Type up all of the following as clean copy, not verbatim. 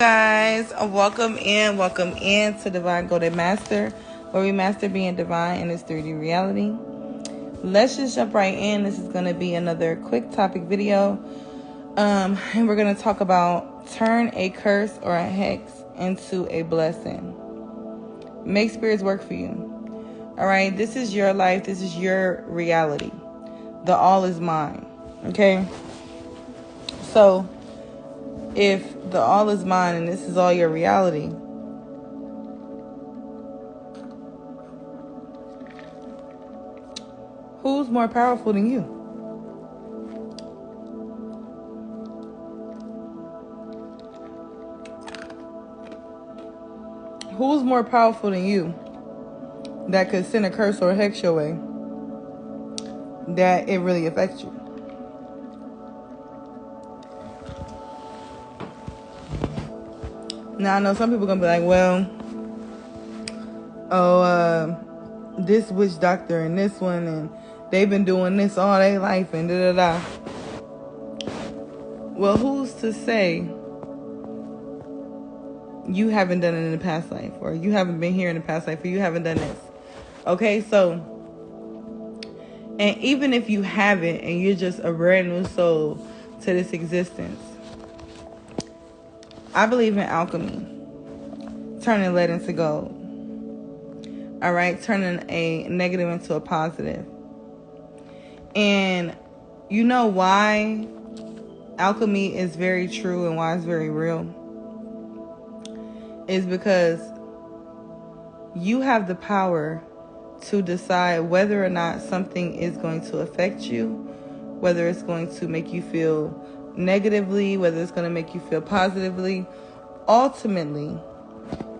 Guys, welcome in to Divine Golden Master, where we master being divine in this 3D reality. Let's just jump right in. This is going to be another quick topic video, and we're going to talk about turn a curse or a hex into a blessing. Make spirits work for you. All right, this is your life. This is your reality. The all is mine. Okay, so if the all is mine and this is all your reality, who's more powerful than you? Who's more powerful than you that could send a curse or a hex your way that it really affects you? Now, I know some people are going to be like, well, this witch doctor and this one, and they've been doing this all their life, and da-da-da. Well, who's to say you haven't done it in the past life, or you haven't been here in the past life, or you haven't done this? Okay, so, and even if you haven't, and you're just a brand new soul to this existence, I believe in alchemy, turning lead into gold. All right, turning a negative into a positive. And you know why alchemy is very true and why it's very real? Is because you have the power to decide whether or not something is going to affect you, whether it's going to make you feel negatively, whether it's going to make you feel positively. Ultimately,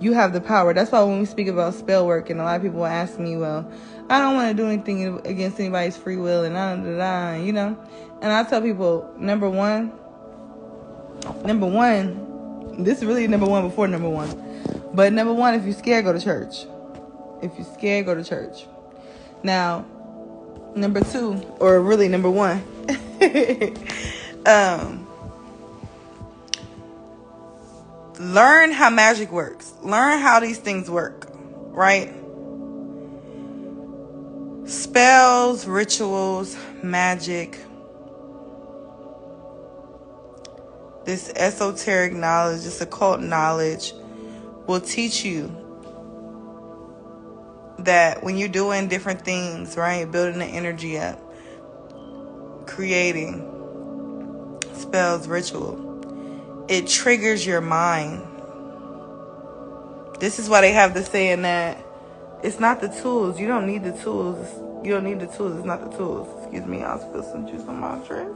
you have the power. That's why when we speak about spell work, and a lot of people will ask me, well, I don't want to do anything against anybody's free will, and you know. And I tell people, number one, this is really number one before number one. But number one, if you're scared, go to church. If you're scared, go to church. Now, number two, or really number one, learn how magic works. Learn how these things work, right? Spells, rituals, magic, this esoteric knowledge, this occult knowledge will teach you that when you're doing different things, right, building the energy up, creating spells, ritual, it triggers your mind. This is why they have the saying that it's not the tools. You don't need the tools. You don't need the tools. It's not the tools. Excuse me, I'll spill some juice on my dress.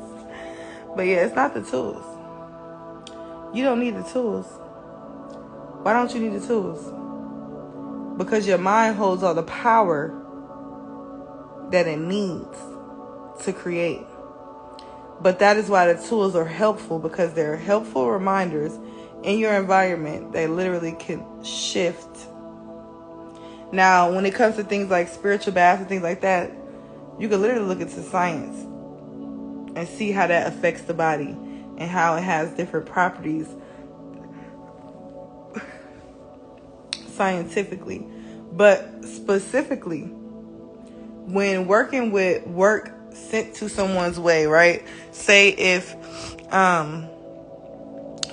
But yeah, it's not the tools. You don't need the tools. Why don't you need the tools? Because your mind holds all the power that it needs to create. But that is why the tools are helpful, because they're helpful reminders in your environment that literally can shift. Now, when it comes to things like spiritual baths and things like that, you can literally look into science and see how that affects the body and how it has different properties scientifically. But specifically, when working with work sent to someone's way, right? Say if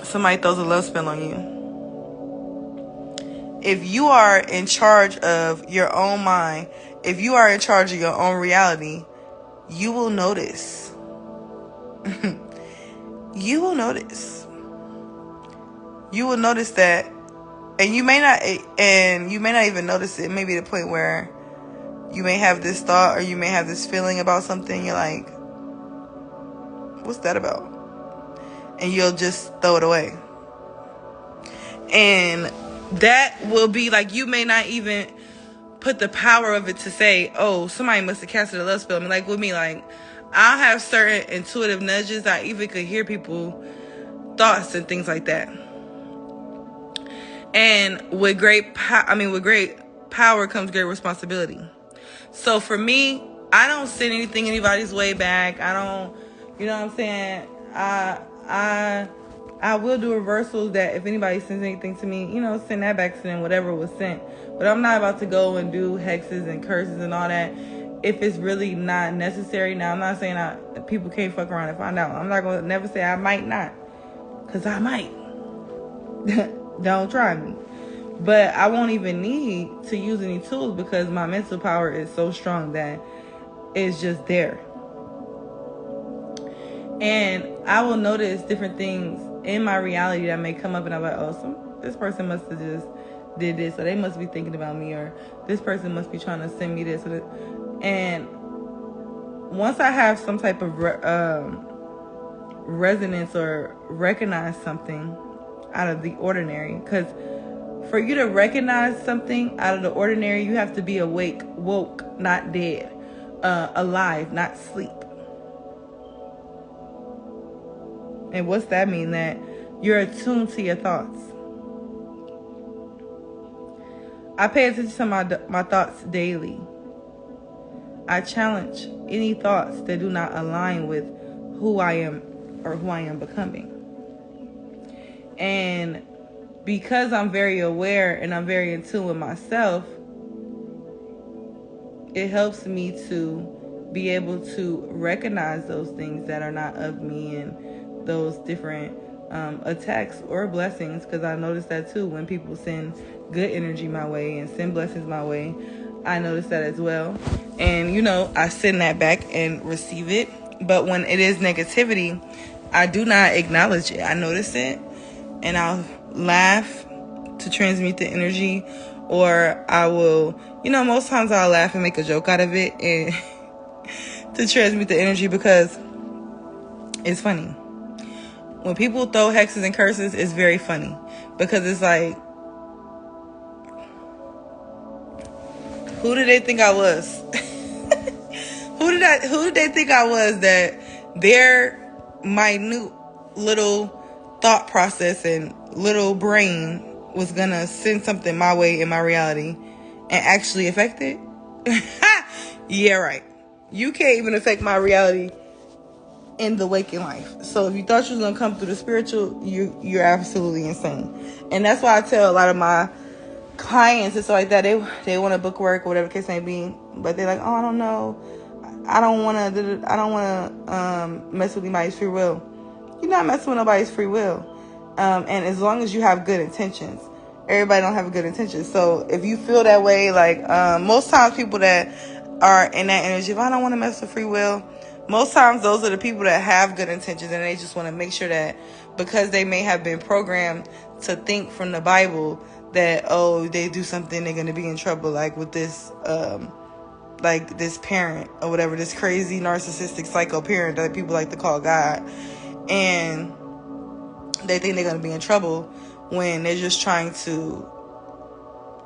somebody throws a love spell on you. If you are in charge of your own mind, if you are in charge of your own reality, you will notice. You will notice. You will notice that, and you may not even notice it. Maybe the point where you may have this thought or you may have this feeling about something. You're like, what's that about? And you'll just throw it away. And that will be like, you may not even put the power of it to say, oh, somebody must have casted a love spell. I mean, like with me, like I'll have certain intuitive nudges. I even could hear people thoughts and things like that. And with great power comes great responsibility. So for me, I don't send anything anybody's way back. I don't, you know what I'm saying? I I will do reversals that if anybody sends anything to me, send that back to them, whatever was sent. But I'm not about to go and do hexes and curses and all that if it's really not necessary. Now, I'm not saying people can't fuck around and find out. I'm not going to never say I might not, because I might. Don't try me. But I won't even need to use any tools because my mental power is so strong that it's just there. And I will notice different things in my reality that may come up, and I'm like, oh, this person must have just did this, or they must be thinking about me, or this person must be trying to send me this. And once I have some type of resonance or recognize something out of the ordinary, because for you to recognize something out of the ordinary, you have to be awake, woke, not dead, alive, not sleep. And what's that mean? That you're attuned to your thoughts. I pay attention to my thoughts daily. I challenge any thoughts that do not align with who I am or who I am becoming. And because I'm very aware and I'm very in tune with myself, it helps me to be able to recognize those things that are not of me and those different attacks or blessings, because I notice that too. When people send good energy my way and send blessings my way, I notice that as well. And, I send that back and receive it. But when it is negativity, I do not acknowledge it. I notice it and I'll laugh to transmute the energy, or I will, most times I'll laugh and make a joke out of it and to transmute the energy, because it's funny. When people throw hexes and curses, it's very funny, because it's like, who did they think I was? Who did they think I was, that their minute little thought process and little brain was gonna send something my way in my reality and actually affect it? Yeah, right. You can't even affect my reality in the waking life. So if you thought you was gonna come through the spiritual, you're absolutely insane. And that's why I tell a lot of my clients and stuff like that, they want to book work or whatever the case may be, but they're like, oh, I don't know, I don't want to mess with anybody's free will. You're not messing with nobody's free will. And as long as you have good intentions, everybody don't have good intentions. So if you feel that way, like most times people that are in that energy, if I don't want to mess with free will, most times those are the people that have good intentions, and they just want to make sure that, because they may have been programmed to think from the Bible that, oh, they do something, they're going to be in trouble, like with this like this parent or whatever, this crazy narcissistic psycho parent that people like to call God, and they think they're going to be in trouble when they're just trying to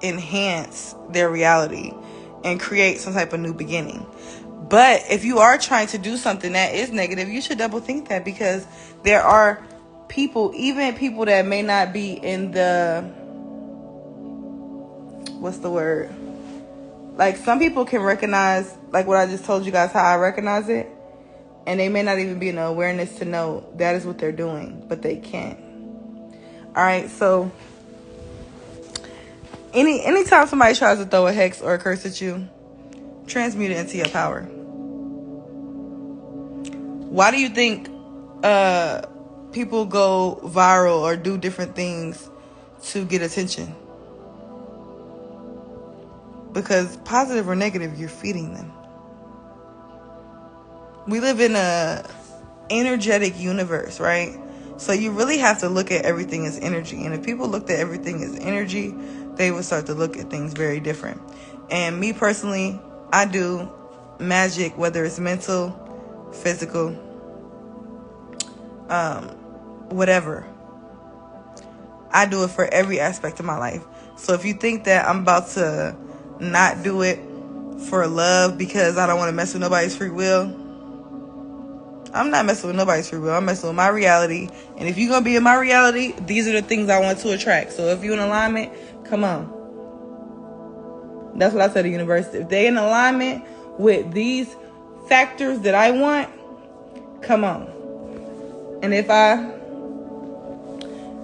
enhance their reality and create some type of new beginning. But if you are trying to do something that is negative, you should double think that, because there are people, even people that may not be in the, what's the word? Like, some people can recognize, like what I just told you guys, how I recognize it. And they may not even be in the awareness to know that is what they're doing, but they can't. All right, so anytime somebody tries to throw a hex or a curse at you, transmute it into your power. Why do you think people go viral or do different things to get attention? Because positive or negative, you're feeding them. We live in a energetic universe, right? So you really have to look at everything as energy. And if people looked at everything as energy, they would start to look at things very different. And me personally, I do magic, whether it's mental, physical, whatever. I do it for every aspect of my life. So if you think that I'm about to not do it for love because I don't want to mess with nobody's free will, I'm not messing with nobody's free will. I'm messing with my reality. And if you're going to be in my reality, these are the things I want to attract. So if you're in alignment, come on. That's what I said to the universe. If they're in alignment with these factors that I want, come on. And if I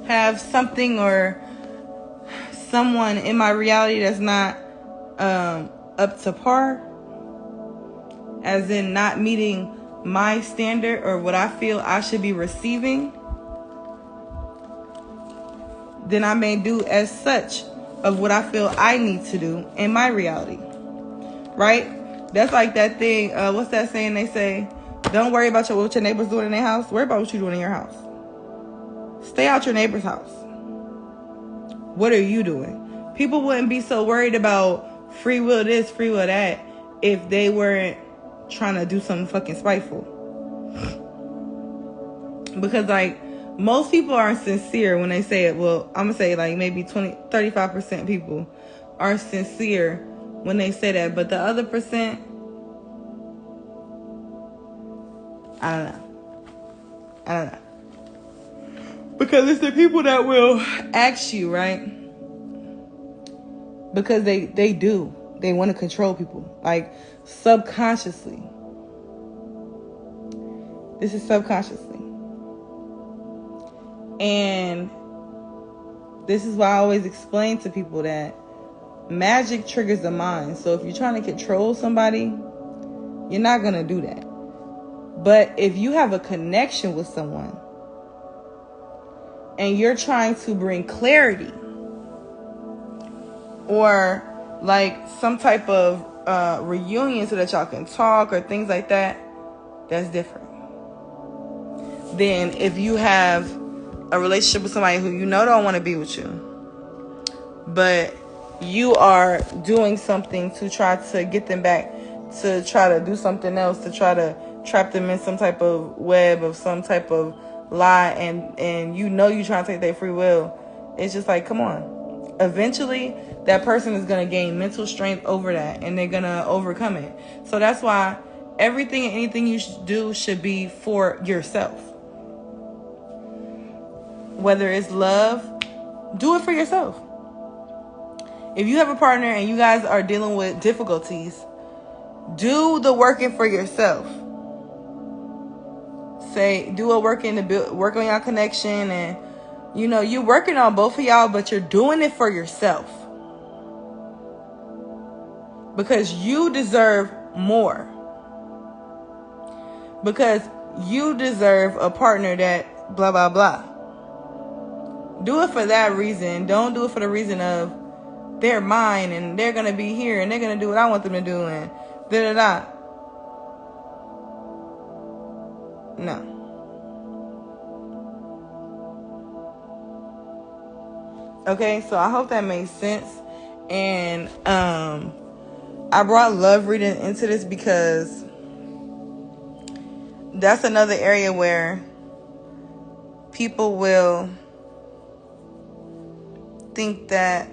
have something or someone in my reality that's not up to par, as in not meeting my standard or what I feel I should be receiving, then I may do as such of what I feel I need to do in my reality, right? That's like that thing, what's that saying they say? Don't worry about what your neighbor's doing in their house. Worry about what you're doing in your house. Stay out your neighbor's house. What are you doing? People wouldn't be so worried about free will this, free will that, if they weren't trying to do something fucking spiteful. Because, like, most people aren't sincere when they say it. Well, I'm going to say, like, maybe 35% people are sincere when they say that. But the other percent, I don't know. Because it's the people that will ask you, right? Because they do. They want to control people. Like, subconsciously. This is subconsciously. And this is why I always explain to people that magic triggers the mind. So if you're trying to control somebody, you're not going to do that. But if you have a connection with someone and you're trying to bring clarity or like some type of reunion so that y'all can talk or things like that, that's different. Then if you have a relationship with somebody who you know don't want to be with you, but you are doing something to try to get them back, to try to do something else, to try to trap them in some type of web of some type of lie, and you know you're trying to take their free will, it's just like, come on. Eventually, that person is going to gain mental strength over that, and they're going to overcome it. So that's why everything and anything you do should be for yourself. Whether it's love, do it for yourself. If you have a partner and you guys are dealing with difficulties, do the working for yourself. Say, do a work on your connection, and you know you're working on both of y'all, but you're doing it for yourself because you deserve more. Because you deserve a partner that blah blah blah. Do it for that reason. Don't do it for the reason of they're mine and they're gonna be here and they're gonna do what I want them to do and da da da. No. Okay, so I hope that makes sense. And I brought love reading into this because that's another area where people will think that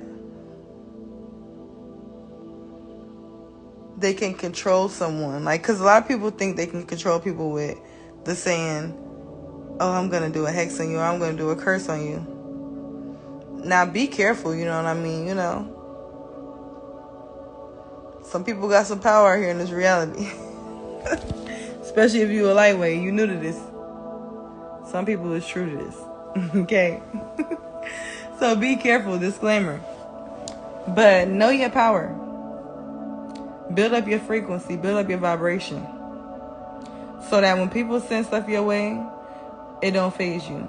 they can control someone. Like, because a lot of people think they can control people with the saying, oh, I'm going to do a hex on you, or I'm going to do a curse on you. Now, be careful, you know what I mean? You know, some people got some power here in this reality. Especially if you a lightweight, you new to this. Some people is true to this. Okay? So be careful, disclaimer. But know your power. Build up your frequency, build up your vibration. So that when people send stuff your way, it don't faze you.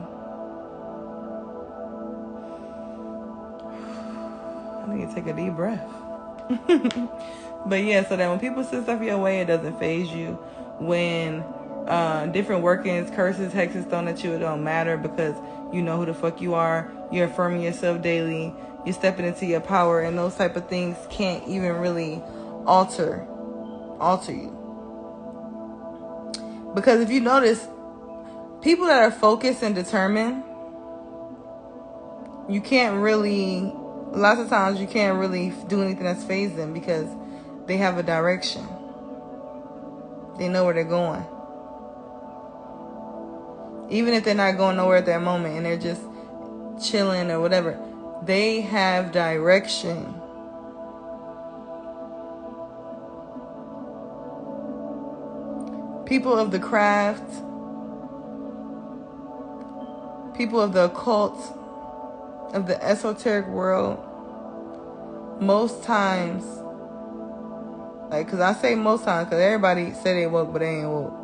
I need to take a deep breath. But yeah, so that when people send stuff your way, it doesn't faze you. When different workings, curses, hexes thrown at you, it don't matter because you know who the fuck you are. You're affirming yourself daily. You're stepping into your power, and those type of things can't even really alter you. Because if you notice, people that are focused and determined, you can't really, lots of times you can't really do anything that's phase them because they have a direction. They know where they're going. Even if they're not going nowhere at that moment and they're just chilling or whatever, they have direction. People of the craft, people of the occult, of the esoteric world, most times, like, because I say most times because everybody say they woke, but they ain't woke.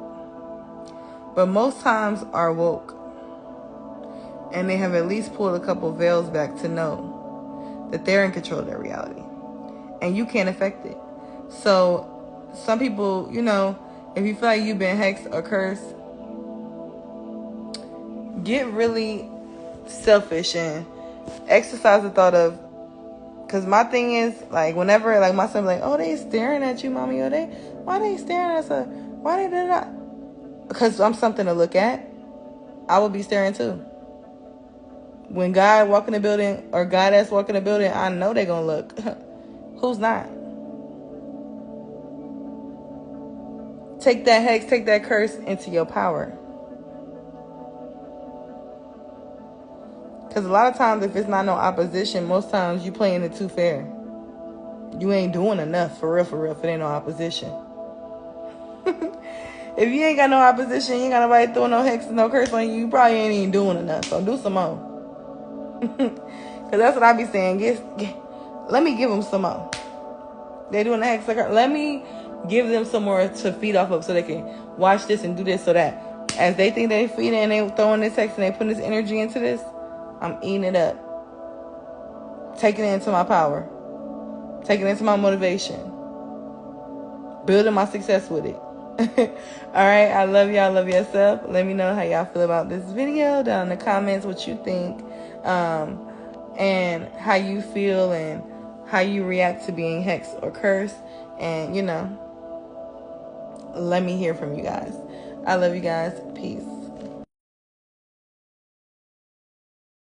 But most times are woke. And they have at least pulled a couple veils back to know that they're in control of their reality. And you can't affect it. So some people, you know, if you feel like you've been hexed or cursed, get really selfish and exercise the thought of, because my thing is, like, whenever, like, my son be like, oh, they staring at you, mommy, or why they staring at us? Why they did that? Because I'm something to look at. I would be staring too. When God walk in the building, or God that's walking the building, I know they gonna look. Who's not? Take that hex, take that curse into your power. Because a lot of times, if it's not no opposition, most times you playing it too fair. You ain't doing enough, for real, if it ain't no opposition. If you ain't got no opposition, you ain't got nobody throwing no hex and no curse on you, you probably ain't even doing enough. So do some more. Because that's what I be saying. Let me give them some more. They doing the hex and curse. Let me give them some more to feed off of so they can watch this and do this, so that as they think they feeding and they throwing this hex and they putting this energy into this, I'm eating it up. Taking it into my power. Taking it into my motivation. Building my success with it. Alright, I love y'all. Love yourself. Let me know how y'all feel about this video down in the comments, what you think, and how you feel and how you react to being hexed or cursed. And, you know, let me hear from you guys. I love you guys. Peace.